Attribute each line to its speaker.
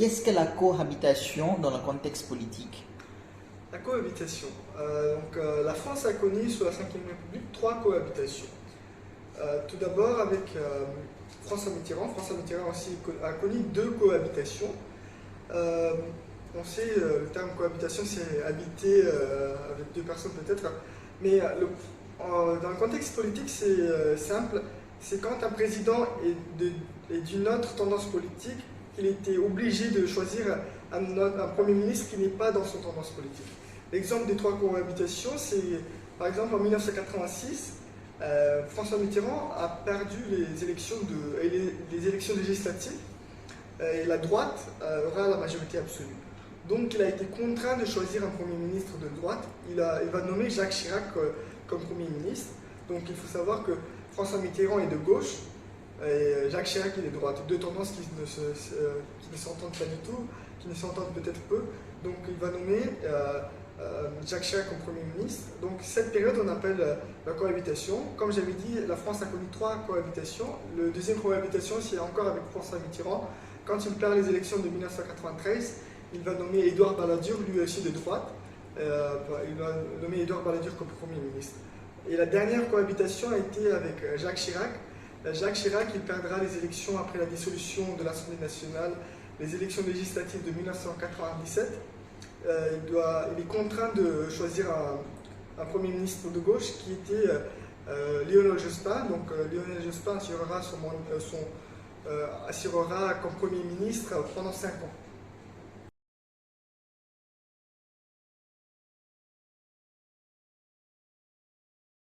Speaker 1: Qu'est-ce que la cohabitation dans le contexte politique?
Speaker 2: La cohabitation. La France a connu sous la Ve République 3 cohabitations. Tout d'abord avec François Mitterrand. François Mitterrand aussi a connu 2 cohabitations. On sait, le terme cohabitation, c'est habiter avec 2 personnes peut-être, mais dans le contexte politique, c'est simple. C'est quand un président est d'une autre tendance politique qu'il était obligé de choisir un Premier ministre qui n'est pas dans son tendance politique. L'exemple des 3 cohabitations, c'est par exemple en 1986, François Mitterrand a perdu les élections législatives et la droite aura la majorité absolue. Donc il a été contraint de choisir un Premier ministre de droite. Il va nommer Jacques Chirac comme Premier ministre. Donc il faut savoir que François Mitterrand est de gauche et Jacques Chirac est de droite. 2 tendances qui ne s'entendent pas du tout, qui ne s'entendent peut-être peu. Donc il va nommer Jacques Chirac comme Premier ministre. Donc cette période on appelle la cohabitation. Comme j'avais dit, la France a connu 3 cohabitations. Le deuxième cohabitation, c'est encore avec François Mitterrand. Quand il perd les élections de 1993, il va nommer Édouard Balladur, lui aussi de droite. Il va nommer Édouard Balladur comme Premier ministre. Et la dernière cohabitation a été avec Jacques Chirac. Jacques Chirac, il perdra les élections après la dissolution de l'Assemblée nationale, les élections législatives de 1997. Il est contraint de choisir un Premier ministre de gauche qui était Lionel Jospin. Donc Lionel Jospin assurera comme Premier ministre pendant 5 ans.